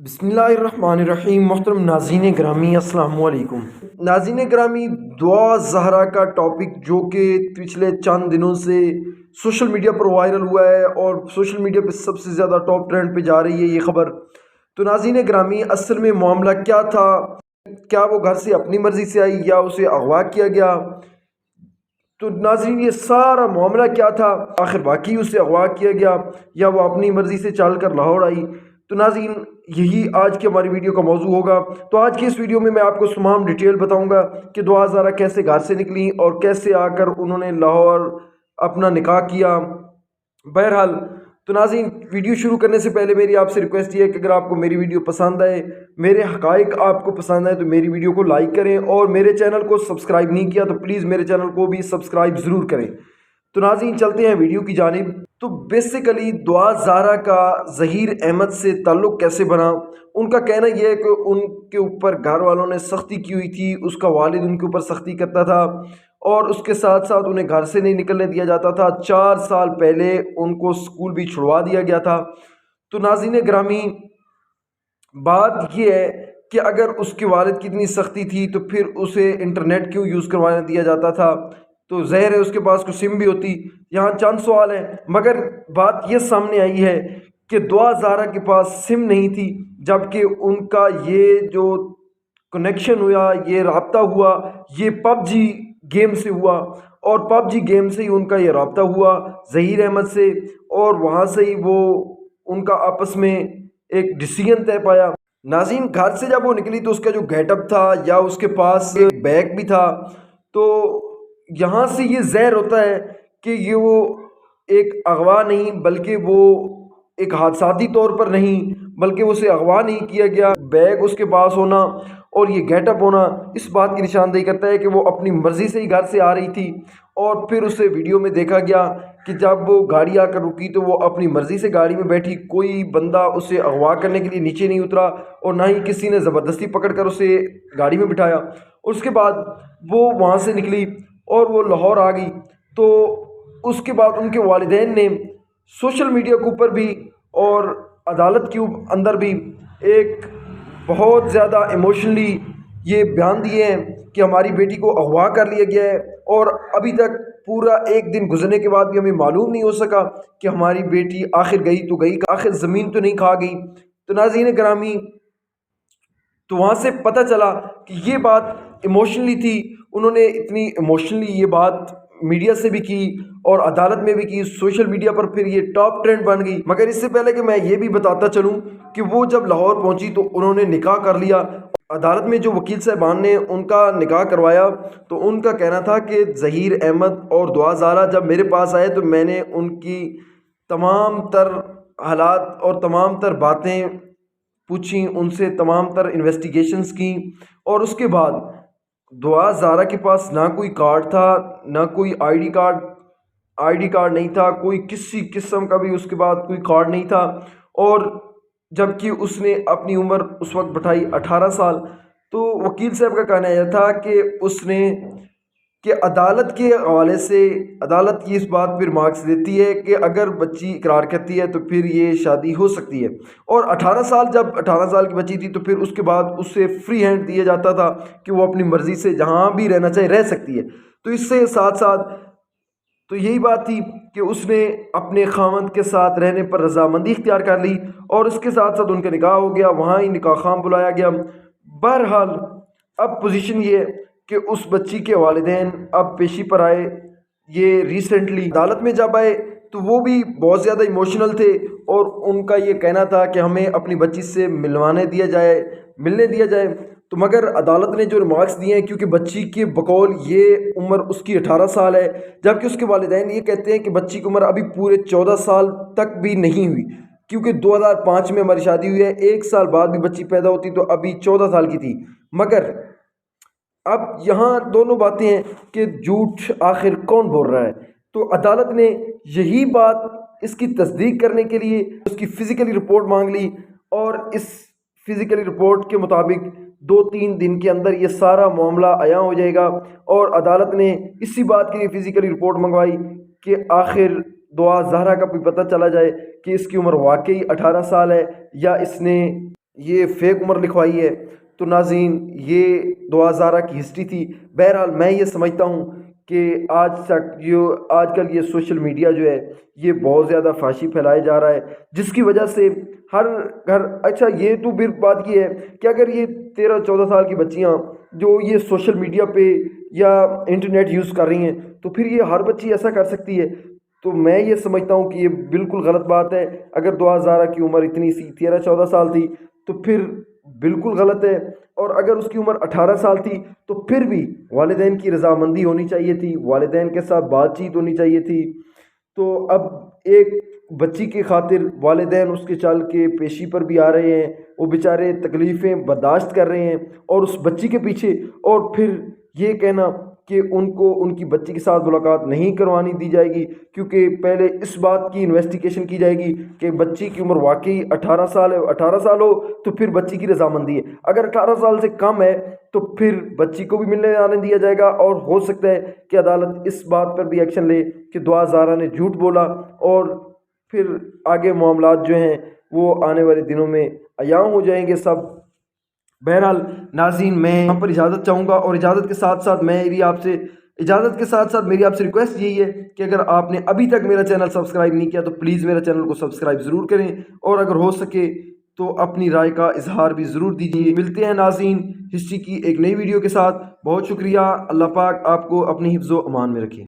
بسم اللہ الرحمن الرحیم۔ محترم ناظرین گرامی، السلام علیکم۔ ناظرین گرامی، دعا زہرا کا ٹاپک جو کہ پچھلے چند دنوں سے سوشل میڈیا پر وائرل ہوا ہے اور سوشل میڈیا پہ سب سے زیادہ ٹاپ ٹرینڈ پہ جا رہی ہے یہ خبر۔ تو ناظرین گرامی، اصل میں معاملہ کیا تھا؟ کیا وہ گھر سے اپنی مرضی سے آئی یا اسے اغوا کیا گیا؟ تو ناظرین، یہ سارا معاملہ کیا تھا؟ آخر واقعی اسے اغوا کیا گیا یا وہ اپنی مرضی سے چل کر لاہور آئی؟ تو ناظرین، یہی آج کی ہماری ویڈیو کا موضوع ہوگا۔ تو آج کی اس ویڈیو میں آپ کو تمام ڈیٹیل بتاؤں گا کہ دعا زہرا کیسے گھر سے نکلی اور کیسے آ کر انہوں نے لاہور اپنا نکاح کیا۔ بہرحال تو ناظرین، ویڈیو شروع کرنے سے پہلے میری آپ سے ریکویسٹ یہ ہے کہ اگر آپ کو میری ویڈیو پسند آئے، میرے حقائق آپ کو پسند آئے، تو میری ویڈیو کو لائک کریں، اور میرے چینل کو سبسکرائب نہیں کیا تو پلیز میرے چینل کو بھی سبسکرائب ضرور کریں۔ تو ناظرین، چلتے ہیں ویڈیو کی جانب۔ تو بیسیکلی دعا زہرا کا ظہیر احمد سے تعلق کیسے بنا؟ ان کا کہنا یہ ہے کہ ان کے اوپر گھر والوں نے سختی کی ہوئی تھی، اس کا والد ان کے اوپر سختی کرتا تھا اور اس کے ساتھ ساتھ انہیں گھر سے نہیں نکلنے دیا جاتا تھا۔ 4 سال پہلے ان کو سکول بھی چھڑوا دیا گیا تھا۔ تو ناظرین گرامی، بات یہ ہے کہ اگر اس کے والد کی اتنی سختی تھی تو پھر اسے انٹرنیٹ کیوں یوز کروانے دیا جاتا تھا؟ تو ظاہر ہے اس کے پاس کوئی سم بھی ہوتی۔ یہاں چند سوال ہیں، مگر بات یہ سامنے آئی ہے کہ دعا زہرا کے پاس سم نہیں تھی، جبکہ ان کا یہ جو کنیکشن ہوا، یہ رابطہ ہوا، یہ پب جی گیم سے ہوا، اور پب جی گیم سے ہی ان کا یہ رابطہ ہوا ظہیر احمد سے، اور وہاں سے ہی وہ ان کا آپس میں ایک ڈیسیژن طے پایا۔ ناظرین، گھر سے جب وہ نکلی تو اس کا جو گیٹ اپ تھا یا اس کے پاس ایک بیگ بھی تھا، تو یہاں سے یہ ظاہر ہوتا ہے کہ یہ وہ ایک اغوا نہیں، بلکہ وہ ایک حادثاتی طور پر نہیں، بلکہ اسے اغوا نہیں کیا گیا۔ بیگ اس کے پاس ہونا اور یہ گیٹ اپ ہونا اس بات کی نشاندہی کرتا ہے کہ وہ اپنی مرضی سے ہی گھر سے آ رہی تھی، اور پھر اسے ویڈیو میں دیکھا گیا کہ جب وہ گاڑی آ کر رکی تو وہ اپنی مرضی سے گاڑی میں بیٹھی، کوئی بندہ اسے اغوا کرنے کے لیے نیچے نہیں اترا اور نہ ہی کسی نے زبردستی پکڑ کر اسے گاڑی میں بٹھایا۔ اس کے بعد وہ وہاں سے نکلی اور وہ لاہور آ گئی۔ تو اس کے بعد ان کے والدین نے سوشل میڈیا کے اوپر بھی اور عدالت کے اندر بھی ایک بہت زیادہ ایموشنلی یہ بیان دیے ہیں کہ ہماری بیٹی کو اغوا کر لیا گیا ہے، اور ابھی تک پورا ایک دن گزرنے کے بعد بھی ہمیں معلوم نہیں ہو سکا کہ ہماری بیٹی آخر گئی تو گئی، آخر زمین تو نہیں کھا گئی۔ تو ناظرین گرامی، تو وہاں سے پتہ چلا کہ یہ بات ایموشنلی تھی، انہوں نے اتنی ایموشنلی یہ بات میڈیا سے بھی کی اور عدالت میں بھی کی، سوشل میڈیا پر پھر یہ ٹاپ ٹرینڈ بن گئی۔ مگر اس سے پہلے کہ میں یہ بھی بتاتا چلوں کہ وہ جب لاہور پہنچی تو انہوں نے نکاح کر لیا۔ عدالت میں جو وکیل صاحبان نے ان کا نکاح کروایا تو ان کا کہنا تھا کہ ظہیر احمد اور دعا زہرا جب میرے پاس آئے تو میں نے ان کی تمام تر حالات اور تمام تر باتیں پوچھیں، ان سے تمام تر انویسٹیگیشنز کی، اور اس کے بعد دعا زہرا کے پاس نہ کوئی کارڈ تھا، نہ کوئی آئی ڈی کارڈ نہیں تھا، کوئی کسی قسم کا بھی اس کے بعد کوئی کارڈ نہیں تھا، اور جبکہ اس نے اپنی عمر اس وقت بٹھائی 18 سال۔ تو وکیل صاحب کا کہنا یہ تھا کہ اس نے کہ عدالت کے حوالے سے عدالت کی اس بات پر مارکس دیتی ہے کہ اگر بچی اقرار کرتی ہے تو پھر یہ شادی ہو سکتی ہے، اور 18 سال جب 18 سال کی بچی تھی تو پھر اس کے بعد اسے فری ہینڈ دیا جاتا تھا کہ وہ اپنی مرضی سے جہاں بھی رہنا چاہے رہ سکتی ہے۔ تو اس سے ساتھ ساتھ تو یہی بات تھی کہ اس نے اپنے خاوند کے ساتھ رہنے پر رضامندی اختیار کر لی، اور اس کے ساتھ ساتھ ان کا نکاح ہو گیا، وہاں ہی نکاح خام بلایا گیا۔ بہرحال اب پوزیشن یہ ہے کہ اس بچی کے والدین اب پیشی پر آئے، یہ ریسنٹلی عدالت میں جب آئے تو وہ بھی بہت زیادہ ایموشنل تھے، اور ان کا یہ کہنا تھا کہ ہمیں اپنی بچی سے ملنے دیا جائے۔ تو مگر عدالت نے جو ریمارکس دیے ہیں، کیونکہ بچی کے بقول یہ عمر اس کی 18 سال ہے، جبکہ اس کے والدین یہ کہتے ہیں کہ بچی کی عمر ابھی پورے 14 سال تک بھی نہیں ہوئی، کیونکہ 2005 میں ہماری شادی ہوئی ہے، 1 سال بعد بھی بچی پیدا ہوتی تو ابھی 14 سال کی تھی۔ مگر اب یہاں دونوں باتیں ہیں کہ جھوٹ آخر کون بول رہا ہے؟ تو عدالت نے یہی بات اس کی تصدیق کرنے کے لیے اس کی فزیکلی رپورٹ مانگ لی، اور اس فزیکلی رپورٹ کے مطابق 2-3 دن کے اندر یہ سارا معاملہ عیاں ہو جائے گا، اور عدالت نے اسی بات کے لیے فزیکلی رپورٹ منگوائی کہ آخر دعا زہرا کا بھی پتہ چلا جائے کہ اس کی عمر واقعی 18 سال ہے یا اس نے یہ فیک عمر لکھوائی ہے۔ تو ناظرین یہ دعا زہرا کی ہسٹری تھی۔ بہرحال میں یہ سمجھتا ہوں کہ آج کل یہ سوشل میڈیا جو ہے یہ بہت زیادہ فحاشی پھیلائے جا رہا ہے، جس کی وجہ سے ہر گھر اچھا یہ تو پھر بات یہ ہے کہ اگر یہ 13-14 سال کی بچیاں جو یہ سوشل میڈیا پہ یا انٹرنیٹ یوز کر رہی ہیں تو پھر یہ ہر بچی ایسا کر سکتی ہے، تو میں یہ سمجھتا ہوں کہ یہ بالکل غلط بات ہے۔ اگر دعا زہرا کی عمر اتنی سی 13-14 سال تھی تو پھر بالکل غلط ہے، اور اگر اس کی عمر 18 سال تھی تو پھر بھی والدین کی رضامندی ہونی چاہیے تھی، والدین کے ساتھ بات چیت ہونی چاہیے تھی۔ تو اب ایک بچی کی خاطر والدین اس کے چل کے پیشی پر بھی آ رہے ہیں، وہ بیچارے تکلیفیں برداشت کر رہے ہیں اور اس بچی کے پیچھے، اور پھر یہ کہنا کہ ان کو ان کی بچی کے ساتھ ملاقات نہیں کروانی دی جائے گی، کیونکہ پہلے اس بات کی انویسٹیگیشن کی جائے گی کہ بچی کی عمر واقعی 18 سال ہے، 18 سال ہو تو پھر بچی کی رضامندی ہے، اگر 18 سال سے کم ہے تو پھر بچی کو بھی ملنے آنے دیا جائے گا، اور ہو سکتا ہے کہ عدالت اس بات پر بھی ایکشن لے کہ دعا زہرا نے جھوٹ بولا، اور پھر آگے معاملات جو ہیں وہ آنے والے دنوں میں عیاں ہو جائیں گے سب۔ بہرحال ناظرین میں یہاں پر اجازت چاہوں گا، اور اجازت کے ساتھ ساتھ میری آپ سے ریکویسٹ یہی ہے کہ اگر آپ نے ابھی تک میرا چینل سبسکرائب نہیں کیا تو پلیز میرا چینل کو سبسکرائب ضرور کریں، اور اگر ہو سکے تو اپنی رائے کا اظہار بھی ضرور دیجیے۔ ملتے ہیں ناظرین ہسٹری کی ایک نئی ویڈیو کے ساتھ، بہت شکریہ۔ اللہ پاک آپ کو اپنی حفظ و امان میں رکھے۔